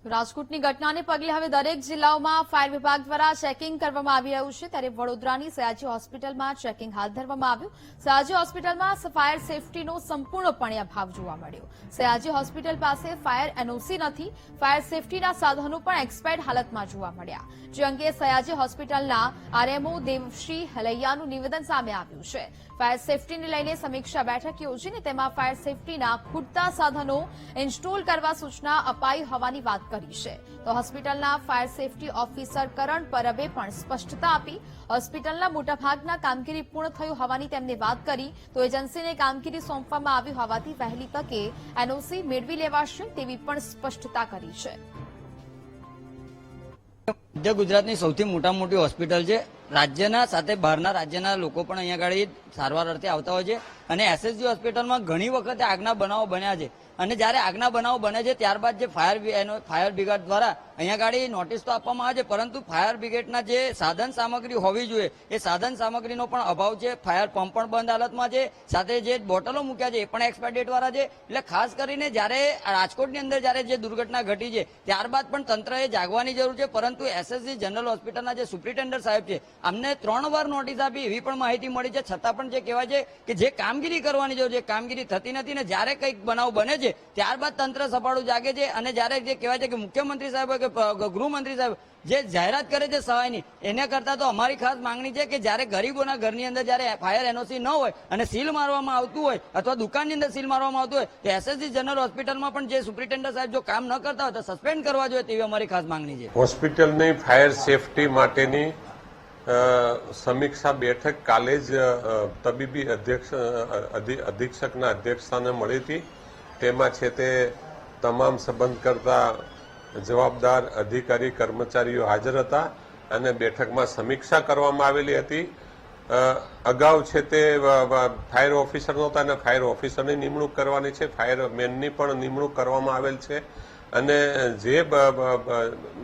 રાજકોટની ઘટનાને પગલે હવે દરેક જિલ્લાઓમાં ફાયર વિભાગ દ્વારા ચેકિંગ કરવામાં આવી રહ્યું છે ત્યારે વડોદરાની સયાજી હોસ્પિટલમાં ચેકિંગ હાથ ધરવામાં આવ્યું। સયાજી હોસ્પિટલમાં ફાયર સેફટીનો સંપૂર્ણપણે અભાવ જોવા મળ્યો। સયાજી હોસ્પિટલ પાસે ફાયર એનઓસી નથી, ફાયર સેફટીના સાધનો પણ એક્સપાયર્ડ હાલતમાં જોવા મળ્યા, જે અંગે સયાજી હોસ્પિટલના આરએમઓ દેવશ્રી હલૈયાનું નિવેદન સામે આવ્યું છે। ફાયર સેફટીને લઈને સમીક્ષા બેઠક યોજીને તેમાં ફાયર સેફટીના ખૂટતા સાધનો ઇન્સ્ટોલ કરવા સૂચના અપાઈ હોવાની વાત કરી છે। તો હોસ્પિટલના ફાયર સેફટી ઓફિસર કરણ પરબે પણ સ્પષ્ટતા આપી। હોસ્પિટલના મોટાભાગના કામગીરી પૂર્ણ થયું હોવાની તેમને વાત કરી, તો એજન્સીને કામગીરી સોંપવામાં આવી હોવાથી વહેલી તકે એનઓસી મેળવી લેવાશે તેવી પણ સ્પષ્ટતા કરી છે। મધ્ય ગુજરાતની સૌથી મોટી હોસ્પિટલ છે। રાજ્યના સાથે બહારના રાજ્યના લોકો પણ અહીંયા આગળ સારવાર અર્થે આવતા હોય છે અને એસએસજી હોસ્પિટલમાં ઘણી વખતે આગના બનાવો બન્યા છે અને જ્યારે આગના બનાવો બને છે ત્યારબાદ જે ફાયર બ્રિગેડ દ્વારા અહીંયા આગળ નોટિસ તો આપવામાં આવે છે, પરંતુ ફાયર બ્રિગેડના જે સાધન સામગ્રી હોવી જોઈએ એ સાધન સામગ્રીનો પણ અભાવ છે। ફાયર પંપ પણ બંધ હાલતમાં છે, સાથે જે બોટલો મૂક્યા છે એ પણ એક્સપાયર ડેટ વાળા છે। એટલે ખાસ કરીને જ્યારે રાજકોટની અંદર જ્યારે જે દુર્ઘટના ઘટી છે ત્યારબાદ પણ તંત્રએ જાગવાની જરૂર છે, પરંતુ એસએસજી જનરલ હોસ્પિટલના જે સુપ્રિન્ટેન્ડન્ટ સાહેબ છે અમને 3 વાર નોટિસ આપી એવી પણ માહિતી મળી છે, છતાં પણ જે કહેવાય છે કે જે કામગીરી કરવાની જરૂર છે કામગીરી થતી નથી ને જ્યારે કંઈક બનાવ બને છે ત્યારબાદ તંત્ર સફાળું જાગે છે અને જ્યારે જે કહેવાય છે કે મુખ્યમંત્રી સાહેબ કે ગૃહમંત્રી સાહેબ જે જાહેરાત કરે છે સહાયની એને કરતા તો અમારી ખાસ માંગણી છે કે જ્યારે ગરીબોના ઘરની અંદર જ્યારે ફાયર એનઓસી ન હોય અને સીલ મારવામાં આવતું હોય અથવા દુકાનની અંદર સીલ મારવામાં આવતું હોય તો એસએસજી જનરલ હોસ્પિટલમાં પણ જે સુપ્રિન્ટેન્ડન્ટ સાહેબ જો કામ ન કરતા હોય તો સસ્પેન્ડ કરવા જોઈએ તેવી અમારી ખાસ માંગણી છે। હોસ્પિટલની ફાયર સેફટી માટેની સમીક્ષા બેઠક કાલે જ તબીબી અધિક્ષકના અધ્યક્ષસ્થાને મળી હતી। તેમાં છે તે તમામ સંબંધ કરતા જવાબદાર અધિકારી કર્મચારીઓ હાજર હતા અને બેઠકમાં સમીક્ષા કરવામાં આવેલી હતી। અગાઉ છે તે ફાયર ઓફિસર નહોતા અને ફાયર ઓફિસરની નિમણૂક કરવાની છે, ફાયર મેનની પણ નિમણૂક કરવામાં આવેલ છે અને જે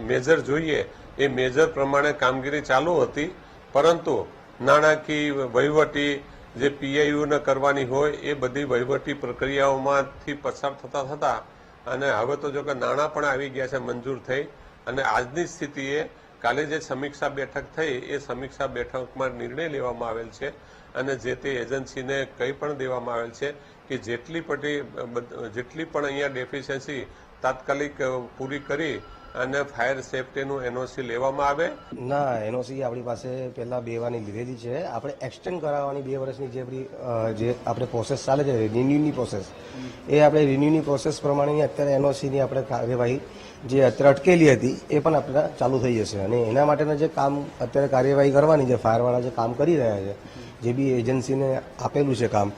મેજર જોઈએ એ મેજર પ્રમાણે કામગીરી ચાલુ હતી, પરંતુ નાણાકીય વહીવટી જે પીઆઈયુને કરવાની હોય એ બધી વહીવટી પ્રક્રિયાઓમાંથી પસાર થતા અને હવે તો જો કે નાણાં પણ આવી ગયા છે મંજૂર થઈ અને આજની સ્થિતિએ કાલે જે સમીક્ષા બેઠક થઈ એ સમીક્ષા બેઠકમાં નિર્ણય લેવામાં આવેલ છે અને જે તે એજન્સીને કંઈ પણ દેવામાં આવેલ છે કે જેટલી પણ અહીંયા ડેફિશિયન્સી તાત્કાલિક પૂરી કરી અને ફાયર સેફટીનું એનઓસી લેવામાં આવે। ના, એનઓસી આપણી પાસે પહેલા 2 વારની લીધેલી છે, આપણે એક્સટેન્ડ કરાવવાની 2 વર્ષની જે આપણે પ્રોસેસ ચાલે છે રિન્યુની પ્રોસેસ, એ આપણે રિન્યુની પ્રોસેસ પ્રમાણે અત્યારે એનઓસીની આપણે કાર્યવાહી જે અત્યારે અટકેલી હતી એ પણ આપણે ચાલુ થઈ જશે અને એના માટેના જે કામ અત્યારે કાર્યવાહી કરવાની છે ફાયરવાળા જે કામ કરી રહ્યા છે, જે બી એજન્સીને આપેલું છે કામ,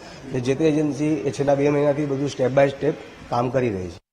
જે તે એજન્સી એ છેલ્લા 2 મહિનાથી બધું સ્ટેપ બાય સ્ટેપ કામ કરી રહી છે।